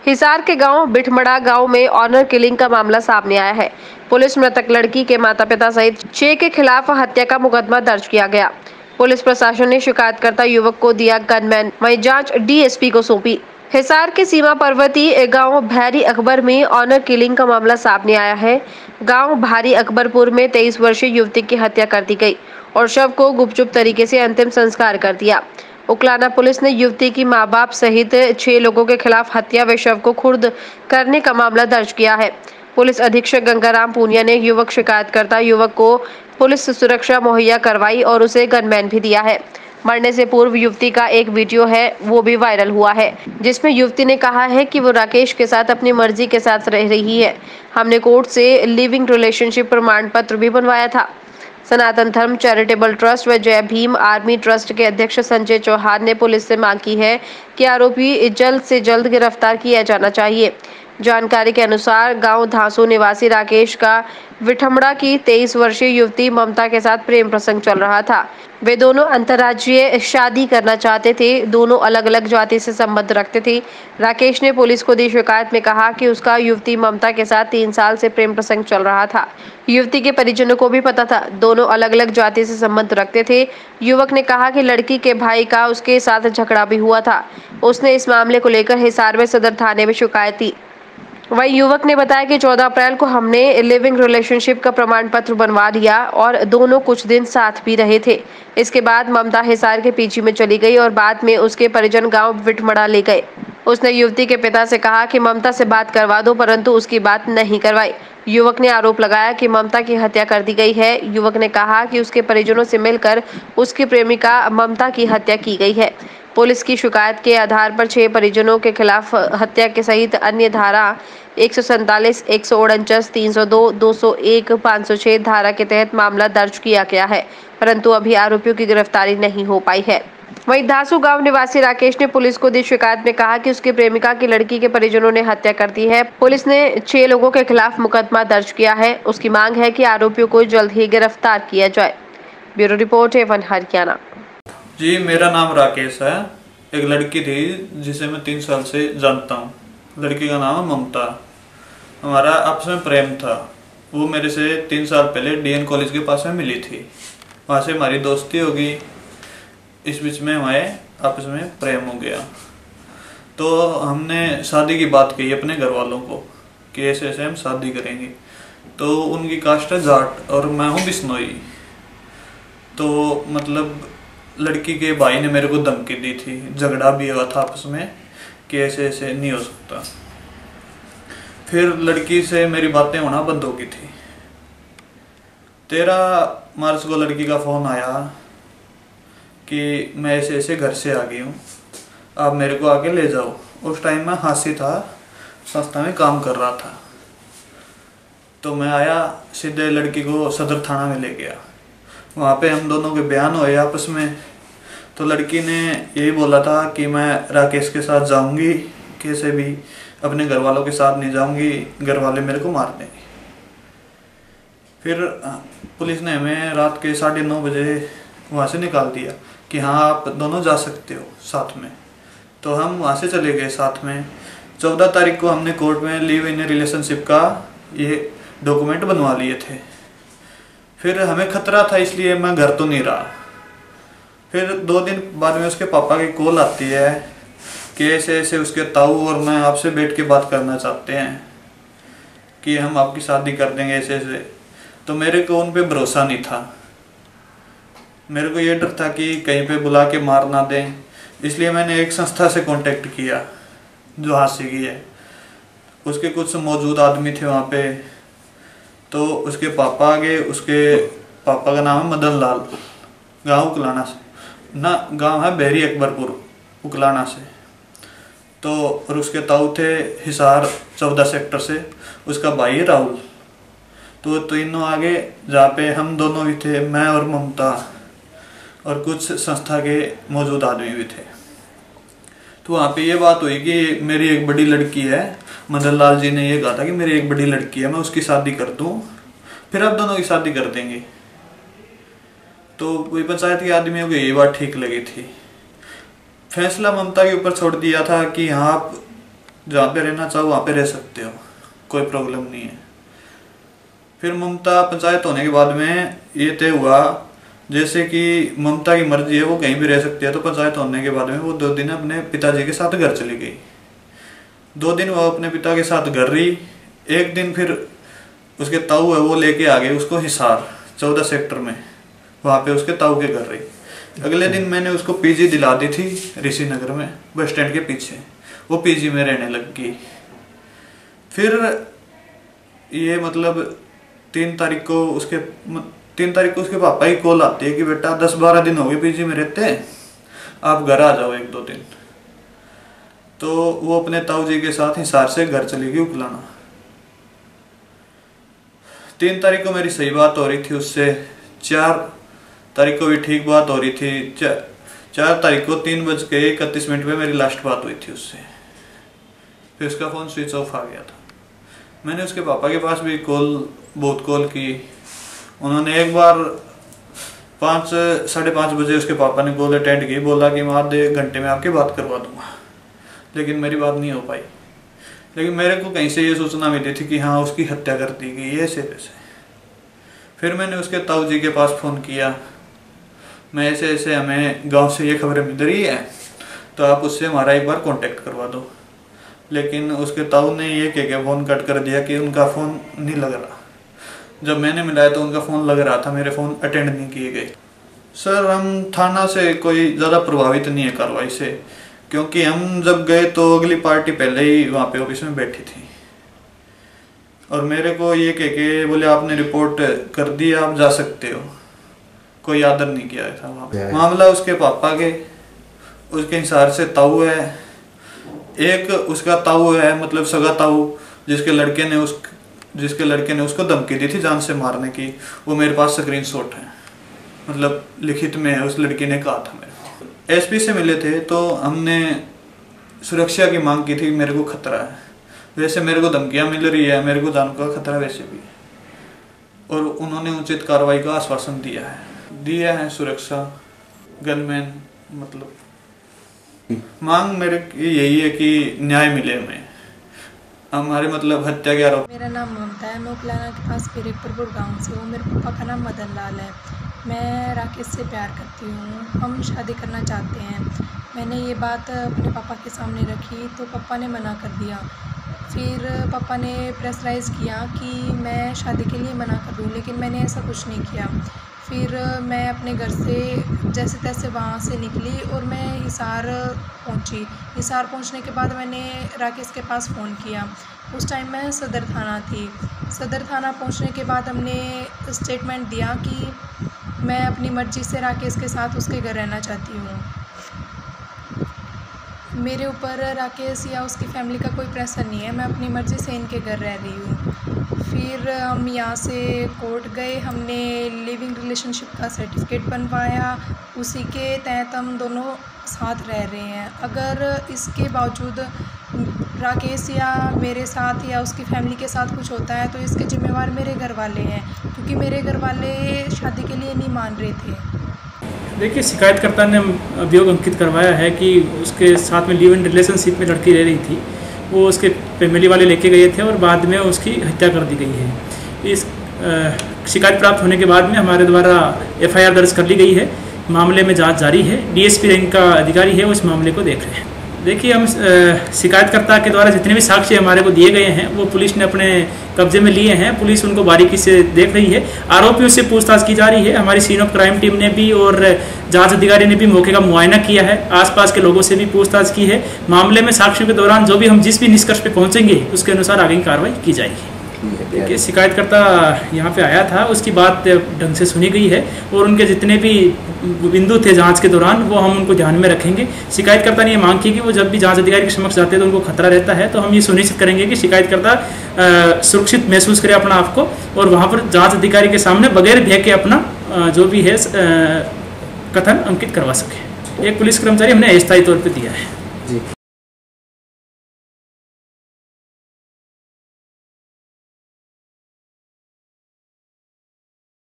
हिसार के गांव बिठमड़ा गांव में ऑनर किलिंग का मामला सामने आया है। पुलिस मृतक लड़की के माता पिता सहित 6 के खिलाफ हत्या का मुकदमा दर्ज किया गया। पुलिस प्रशासन ने शिकायतकर्ता युवक को दिया गनमैन, वहीं जांच डीएसपी को सौंपी। हिसार के सीमा पर्वतीय गांव भारी अकबर में ऑनर किलिंग का मामला सामने आया है। गांव भारी अकबरपुर में 23 वर्षीय युवती की हत्या कर दी गई और शव को गुपचुप तरीके से अंतिम संस्कार कर दिया। उकलाना पुलिस ने युवती की मां बाप सहित 6 लोगों के खिलाफ हत्या व शव को खुर्द करने का मामला दर्ज किया है। पुलिस अधीक्षक गंगाराम पूनिया ने युवक शिकायतकर्ता युवक को पुलिस सुरक्षा मुहैया करवाई और उसे गनमैन भी दिया है। मरने से पूर्व युवती का एक वीडियो है, वो भी वायरल हुआ है, जिसमें युवती ने कहा है कि वो राकेश के साथ अपनी मर्जी के साथ रह रही है। हमने कोर्ट से लिविंग रिलेशनशिप प्रमाण पत्र भी बनवाया था। सनातन धर्म चैरिटेबल ट्रस्ट व जय भीम आर्मी ट्रस्ट के अध्यक्ष संजय चौहान ने पुलिस से मांग की है कि आरोपी जल्द से जल्द गिरफ्तार किया जाना चाहिए। जानकारी के अनुसार गांव धांसू निवासी राकेश का विठमड़ा की 23 वर्षीय युवती ममता के साथ प्रेम प्रसंग चल रहा था। वे दोनों अंतर्राज्यीय शादी करना चाहते थे। दोनों अलग अलग जाति से संबंध रखते थे। राकेश ने पुलिस को दी शिकायत में कहा कि उसका युवती ममता के साथ 3 साल से प्रेम प्रसंग चल रहा था। युवती के परिजनों को भी पता था। दोनों अलग अलग जाति से संबंध रखते थे। युवक ने कहा कि लड़की के भाई का उसके साथ झगड़ा भी हुआ था। उसने इस मामले को लेकर हिसार में सदर थाने में शिकायत दी। वही युवक ने बताया कि 14 अप्रैल को हमने लिविंग रिलेशनशिप का प्रमाण पत्र बनवा लिया और दोनों कुछ दिन साथ भी रहे थे। इसके बाद ममता हिसार के पीजी में चली गई और बाद में उसके परिजन गांव बिठमड़ा ले गए। उसने युवती के पिता से कहा कि ममता से बात करवा दो, परंतु उसकी बात नहीं करवाई। युवक ने आरोप लगाया कि ममता की हत्या कर दी गई है। युवक ने कहा कि उसके परिजनों से मिलकर उसकी प्रेमिका ममता की हत्या की गई है। पुलिस की शिकायत के आधार पर 6 परिजनों के खिलाफ हत्या के सहित अन्य धारा 147, 149, 302, 201, 506 धारा के तहत मामला दर्ज किया गया है, परंतु अभी आरोपियों की गिरफ्तारी नहीं हो पाई है। वहीं धासू गांव निवासी राकेश ने पुलिस को दी शिकायत में कहा कि उसकी प्रेमिका की लड़की के परिजनों ने हत्या कर दी है। पुलिस ने 6 लोगों के खिलाफ मुकदमा दर्ज किया है। उसकी मांग है कि आरोपियों को जल्द ही गिरफ्तार किया जाए। Bureau report A1 Haryana. जी, मेरा नाम राकेश है। एक लड़की थी जिसे मैं 3 साल से जानता हूँ। लड़की का नाम है ममता। हमारा आपस में प्रेम था। वो मेरे से 3 साल पहले DN कॉलेज के पास में मिली थी। वहाँ से हमारी दोस्ती हो गई। इस बीच में हमारे आपस में प्रेम हो गया। तो हमने शादी की बात कही अपने घर वालों को कि ऐसे ऐसे हम शादी करेंगे। तो उनकी कास्ट है जाट और मैं हूँ बिश्नोई। तो मतलब लड़की के भाई ने मेरे को धमकी दी थी, झगड़ा भी हुआ था आपस में कि ऐसे ऐसे नहीं हो सकता। फिर लड़की से मेरी बातें होना बंद हो गई थी। 13 मार्च को लड़की का फोन आया कि मैं ऐसे ऐसे घर से आ गई हूँ, आप मेरे को आके ले जाओ। उस टाइम मैं हासी था, संस्था में काम कर रहा था। तो मैं आया, सीधे लड़की को सदर थाना में ले गया। वहाँ पे हम दोनों के बयान हुए आपस में। तो लड़की ने यही बोला था कि मैं राकेश के साथ जाऊंगी, कैसे भी अपने घर वालों के साथ नहीं जाऊंगी, घर वाले मेरे को मार देंगे। फिर पुलिस ने हमें रात के 9:30 बजे वहाँ से निकाल दिया कि हाँ आप दोनों जा सकते हो साथ में। तो हम वहाँ से चले गए साथ में। 14 तारीख को हमने कोर्ट में लिव इन रिलेशनशिप का ये डॉक्यूमेंट बनवा लिए थे। फिर हमें खतरा था, इसलिए मैं घर तो नहीं रहा। फिर 2 दिन बाद में उसके पापा की कॉल आती है कि ऐसे ऐसे उसके ताऊ और मैं आपसे बैठ के बात करना चाहते हैं कि हम आपकी शादी कर देंगे ऐसे ऐसे। तो मेरे को उन पे भरोसा नहीं था। मेरे को ये डर था कि कहीं पे बुला के मार ना दें, इसलिए मैंने एक संस्था से कांटेक्ट किया जो हासिल की है। उसके कुछ मौजूद आदमी थे वहाँ पे। तो उसके पापा आ गए। उसके पापा का नाम है मदन लाल, गाँव उकलाना से ना, गांव है बहरी अकबरपुर उकलाना से। तो और उसके ताऊ थे हिसार 14 सेक्टर से, उसका भाई राहुल। तो तीनों आगे जहाँ पे हम दोनों भी थे, मैं और ममता, और कुछ संस्था के मौजूद आदमी भी थे। तो वहाँ पे ये बात हुई कि मेरी एक बड़ी लड़की है। मदन लाल जी ने ये कहा था कि मेरी एक बड़ी लड़की है, मैं उसकी शादी कर दूँ, फिर आप दोनों की शादी कर देंगे। तो कोई पंचायत के आदमियों को ये बात ठीक लगी थी। फैसला ममता के ऊपर छोड़ दिया था कि हाँ आप जहाँ पे रहना चाहो वहाँ पे रह सकते हो, कोई प्रॉब्लम नहीं है। फिर ममता पंचायत होने के बाद में ये तय हुआ जैसे कि ममता की मर्जी है, वो कहीं भी रह सकती है। तो पंचायत होने के बाद में वो 2 दिन अपने पिताजी के साथ घर चली गई। 2 दिन वो अपने पिता के साथ घर रही। एक दिन फिर उसके ताऊ है वो लेके आ गए उसको हिसार 14 सेक्टर में, वहाँ पे उसके ताऊ के घर रही। अगले दिन मैंने उसको पीजी दिला दी थी ऋषि नगर में, बस स्टैंड के पीछे। वो पीजी में रहने लग गई। फिर ये मतलब 3 तारीख को उसके पापा की कॉल आती है कि बेटा 10-12 दिन हो गए पीजी में रहते हैं, आप घर आ जाओ 1-2 दिन। तो वो अपने ताऊ जी के साथ हिसार से घर चली गई उकलाना। 3 तारीख को मेरी सही बात हो रही थी उससे, 4 तारीख को भी ठीक बात हो रही थी, 4 तारीख को 3:31 पे मेरी लास्ट बात हुई थी उससे। फिर उसका फ़ोन स्विच ऑफ आ गया था। मैंने उसके पापा के पास भी बहुत कॉल की। उन्होंने एक बार 5-5:30 बजे उसके पापा ने कॉल अटेंड की, बोला कि मैं आधे घंटे में आपकी बात करवा दूंगा, लेकिन मेरी बात नहीं हो पाई। लेकिन मेरे को कहीं से ये सूचना मिली थी कि हाँ उसकी हत्या कर दी गई ऐसे वैसे। फिर मैंने उसके ताऊ जी के पास फ़ोन किया, मैं ऐसे ऐसे हमें गांव से ये खबरें मिल रही है, तो आप उससे हमारा एक बार कांटेक्ट करवा दो। लेकिन उसके ताऊ ने ये कह के फ़ोन कट कर दिया कि उनका फ़ोन नहीं लग रहा। जब मैंने मिलाया तो उनका फ़ोन लग रहा था, मेरे फ़ोन अटेंड नहीं किए गए। सर हम थाना से कोई ज़्यादा प्रभावित नहीं है कार्रवाई से, क्योंकि हम जब गए तो अगली पार्टी पहले ही वहाँ पे ऑफिस में बैठी थी और मेरे को ये कह के बोले आपने रिपोर्ट कर दी, आप जा सकते हो। कोई आदर नहीं किया था वहाँ पे। मामला उसके पापा के, उसके हिसार से ताऊ है, एक उसका ताऊ है मतलब सगा ताऊ, जिसके लड़के ने उसको धमकी दी थी जान से मारने की। वो मेरे पास स्क्रीनशॉट है, मतलब लिखित में है, उस लड़की ने कहा था मेरे को। एसपी से मिले थे तो हमने सुरक्षा की मांग की थी, मेरे को खतरा है, वैसे मेरे को धमकियां मिल रही है, मेरे को जान का खतरा वैसे भी, और उन्होंने उचित कार्रवाई का आश्वासन दिया है सुरक्षा गनमैन। मतलब मांग मेरे की यही है कि न्याय मिले हमें, हमारे मतलब हत्या के आरोप। मेरा नाम ममता है, मैं उकलाना के पास फिरोजपुर गांव से हूँ। मेरे पापा का नाम मदन लाल है। मैं राकेश से प्यार करती हूँ, हम शादी करना चाहते हैं। मैंने ये बात अपने पापा के सामने रखी तो पापा ने मना कर दिया। फिर पापा ने प्रेशराइज़ किया कि मैं शादी के लिए मना कर दूँ, लेकिन मैंने ऐसा कुछ नहीं किया। फिर मैं अपने घर से जैसे तैसे वहाँ से निकली और मैं हिसार पहुँची। हिसार पहुँचने के बाद मैंने राकेश के पास फ़ोन किया। उस टाइम मैं सदर थाना थी। सदर थाना पहुँचने के बाद हमने स्टेटमेंट दिया कि मैं अपनी मर्ज़ी से राकेश के साथ उसके घर रहना चाहती हूँ। मेरे ऊपर राकेश या उसकी फैमिली का कोई प्रेशर नहीं है, मैं अपनी मर्ज़ी से इनके घर रह रही हूँ। फिर हम यहाँ से कोर्ट गए, हमने लिविंग रिलेशनशिप का सर्टिफिकेट बनवाया, उसी के तहत हम दोनों साथ रह रहे हैं। अगर इसके बावजूद राकेश या मेरे साथ या उसकी फैमिली के साथ कुछ होता है तो इसके ज़िम्मेवार मेरे घर वाले हैं, क्योंकि मेरे घर वाले शादी के लिए नहीं मान रहे थे। देखिए, शिकायतकर्ता ने अभियोग अंकित करवाया है कि उसके साथ में लिव इन रिलेशनशिप में लड़की रह रही थी, वो उसके फैमिली वाले लेके गए थे और बाद में उसकी हत्या कर दी गई है। इस शिकायत प्राप्त होने के बाद में हमारे द्वारा एफआईआर दर्ज कर ली गई है। मामले में जांच जारी है। डीएसपी रैंक का अधिकारी है, वो इस मामले को देख रहे हैं। देखिए, हम शिकायतकर्ता के द्वारा जितने भी साक्ष्य हमारे को दिए गए हैं वो पुलिस ने अपने कब्जे में लिए हैं। पुलिस उनको बारीकी से देख रही है। आरोपियों से पूछताछ की जा रही है। हमारी सीन ऑफ क्राइम टीम ने भी और जांच अधिकारी ने भी मौके का मुआयना किया है, आसपास के लोगों से भी पूछताछ की है। मामले में साक्ष्यों के दौरान जो भी हम जिस भी निष्कर्ष पे पहुंचेंगे उसके अनुसार आगे की कार्रवाई की जाएगी। देखिए, शिकायतकर्ता यहाँ पे आया था, उसकी बात ढंग से सुनी गई है और उनके जितने भी बिंदु थे जांच के दौरान वो हम उनको ध्यान में रखेंगे। शिकायतकर्ता ने ये मांग की कि वो जब भी जांच अधिकारी के समक्ष जाते हैं तो उनको खतरा रहता है, तो हम ये सुनिश्चित करेंगे कि शिकायतकर्ता सुरक्षित महसूस करे अपना आपको और वहाँ पर जांच अधिकारी के सामने बगैर भय के अपना जो भी है कथन अंकित करवा सके। एक पुलिस कर्मचारी हमने अस्थायी तौर पर दिया है।